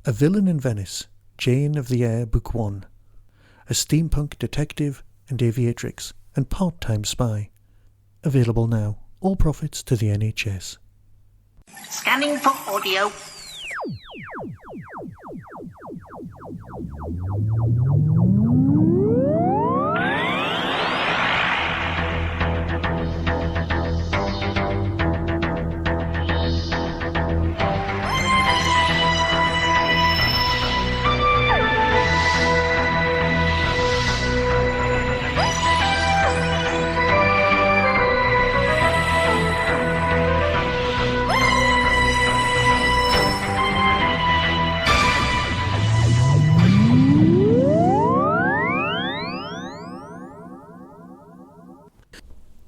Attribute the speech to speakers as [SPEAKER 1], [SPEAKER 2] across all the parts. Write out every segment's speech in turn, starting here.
[SPEAKER 1] A Villain in Venice, Jane of the Air, Book 1. A steampunk detective and aviatrix and part-time spy. Available now. All profits to the NHS.
[SPEAKER 2] Scanning for audio.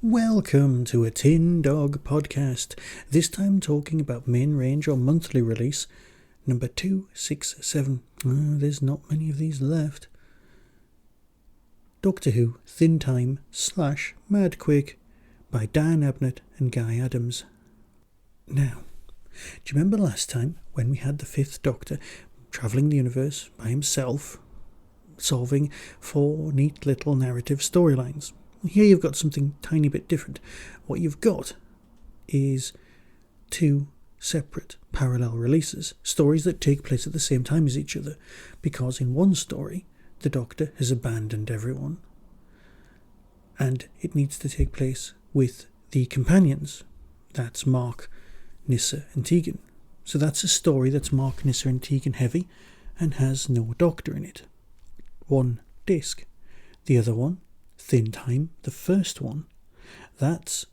[SPEAKER 3] Welcome to a Tin Dog podcast, this time talking about main range or monthly release, number 267. There's not many of these left. Doctor Who, Thin Time / Madquake by Dan Abnett and Guy Adams. Now, do you remember last time when we had the Fifth Doctor travelling the universe by himself, solving 4 neat little narrative storylines? Here you've got something tiny bit different. What you've got is 2 separate parallel releases, stories that take place at the same time as each other, because in one story the Doctor has abandoned everyone and it needs to take place with the companions. That's Marc, Nyssa and Tegan. So that's a story that's Marc, Nyssa and Tegan heavy and has no Doctor in it. One disc. The other one, Thin Time, the first one, that's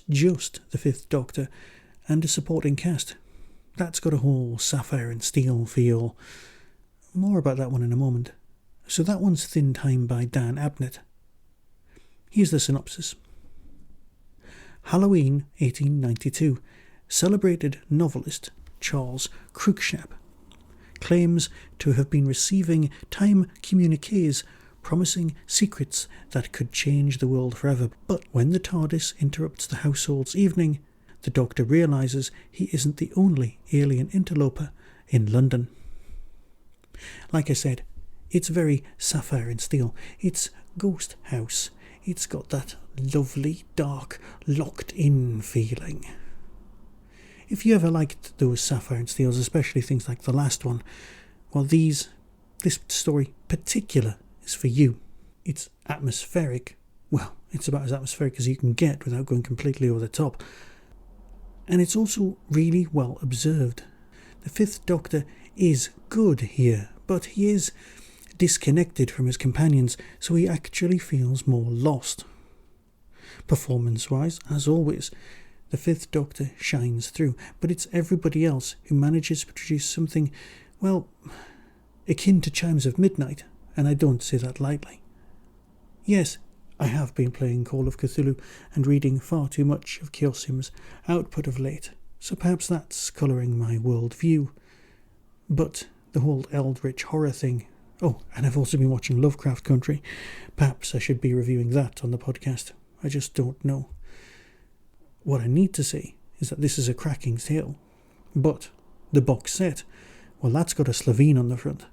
[SPEAKER 3] just the Fifth Doctor and a supporting cast. That's got a whole sapphire and steel feel. More about that one in a moment. So that one's Thin Time by Dan Abnett. Here's the synopsis. Hallowe'en 1892. Celebrated novelist Charles Crookshap claims to have been receiving time communiqués promising secrets that could change the world forever. But when the TARDIS interrupts the household's evening, the Doctor realises he isn't the only alien interloper in London. Like I said, it's very sapphire and steel. It's Ghost House. It's got that lovely, dark, locked-in feeling. If you ever liked those sapphire and steels, especially things like the last one, well, this story particular is for you. It's atmospheric. Well, it's about as atmospheric as you can get without going completely over the top. And it's also really well observed. The Fifth Doctor is good here, but he is disconnected from his companions, so he actually feels more lost. Performance-wise, as always, the Fifth Doctor shines through, but it's everybody else who manages to produce something, well, akin to Chimes of Midnight, and I don't say that lightly. Yes, I have been playing Call of Cthulhu and reading far too much of Chaosium's output of late, so perhaps that's colouring my worldview. But the whole eldritch horror thing... Oh, and I've also been watching Lovecraft Country. Perhaps I should be reviewing that on the podcast. I just don't know. What I need to say is that this is a cracking tale. But the box set, well, that's got a Slitheen on the front.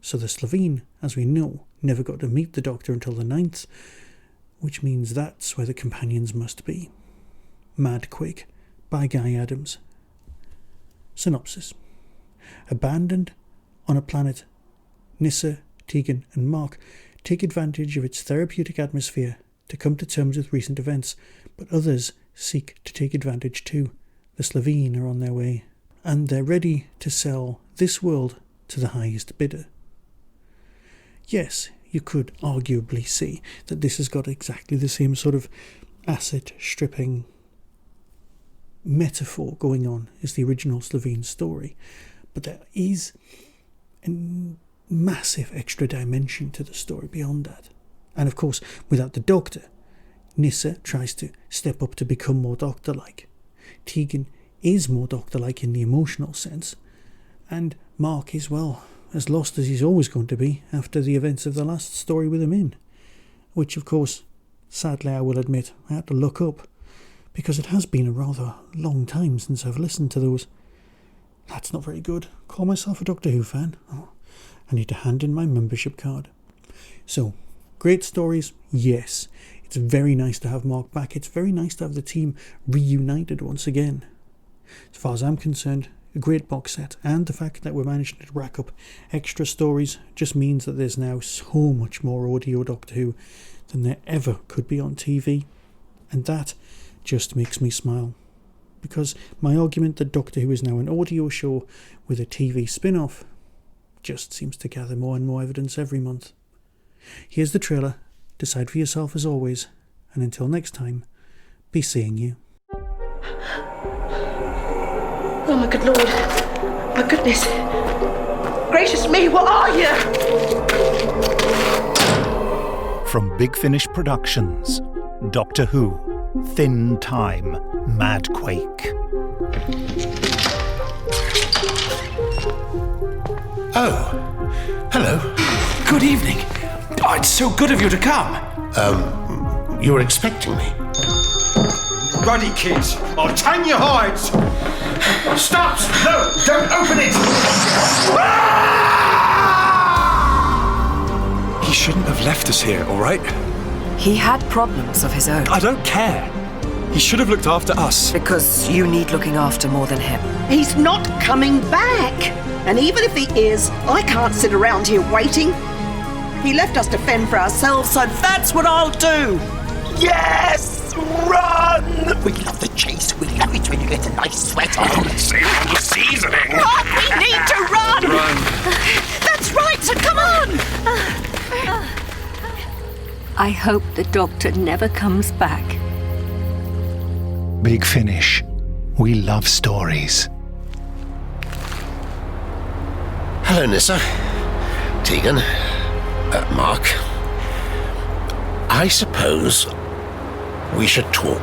[SPEAKER 3] So the Slitheen, as we know, never got to meet the Doctor until the 9th, which means that's where the companions must be. Madquake by Guy Adams. Synopsis. Abandoned on a planet, Nyssa, Tegan and Marc take advantage of its therapeutic atmosphere to come to terms with recent events, but others seek to take advantage too. The Slitheen are on their way, and they're ready to sell this world to the highest bidder. Yes, you could arguably see that this has got exactly the same sort of asset stripping metaphor going on as the original Slitheen story, but there is a massive extra dimension to the story beyond that. And of course, without the Doctor, Nyssa tries to step up to become more Doctor-like. Tegan is more Doctor-like in the emotional sense, and Marc is, well, as lost as he's always going to be after the events of the last story with him in, which of course, sadly I will admit, I had to look up, because it has been a rather long time since I've listened to those. That's not very good. Call myself a Doctor Who fan. Oh, I need to hand in my membership card. So, great stories, yes. It's very nice to have Marc back. It's very nice to have the team reunited once again. As far as I'm concerned, a great box set, and the fact that we're managing to rack up extra stories just means that there's now so much more audio Doctor Who than there ever could be on TV, and that just makes me smile. Because my argument that Doctor Who is now an audio show with a TV spin-off just seems to gather more and more evidence every month. Here's the trailer. Decide for yourself as always, and until next time, be seeing you.
[SPEAKER 2] Oh my good lord. My goodness. Gracious me, what are you?
[SPEAKER 4] From Big Finish Productions, Doctor Who, Thin Time, Madquake.
[SPEAKER 5] Oh, hello.
[SPEAKER 6] Good evening. Oh, it's so good of you to come.
[SPEAKER 5] You were expecting me?
[SPEAKER 6] Ruddy kids, I'll tan your hides. Stop! No, don't open it! He shouldn't have left us here, all right?
[SPEAKER 7] He had problems of his own.
[SPEAKER 6] I don't care. He should have looked after us.
[SPEAKER 7] Because you need looking after more than him.
[SPEAKER 8] He's not coming back. And even if he is, I can't sit around here waiting. He left us to fend for ourselves, so that's what I'll do.
[SPEAKER 5] Yes! Run! We love the chase. We love it when you get a nice sweat on. Save on the seasoning.
[SPEAKER 8] Marc, we need to run!
[SPEAKER 6] Run.
[SPEAKER 8] That's right, so come on!
[SPEAKER 9] I hope the Doctor never comes back.
[SPEAKER 4] Big Finish. We love stories.
[SPEAKER 5] Hello, Nyssa. Tegan. Marc. I suppose we should talk.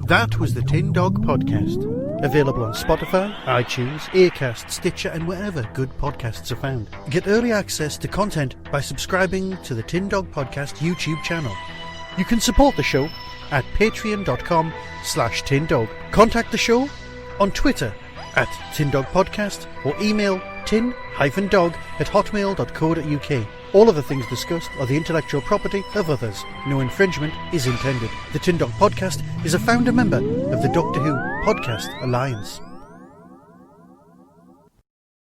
[SPEAKER 1] That was the Tin Dog Podcast. Available on Spotify, iTunes, Acast, Stitcher, and wherever good podcasts are found. Get early access to content by subscribing to the Tin Dog Podcast YouTube channel. You can support the show at patreon.com/tindog. Contact the show on Twitter at tindogpodcast or email tin-dog@hotmail.co.uk. All of the things discussed are the intellectual property of others. No infringement is intended. The Tin Dog Podcast is a founder member of the Doctor Who Podcast Alliance.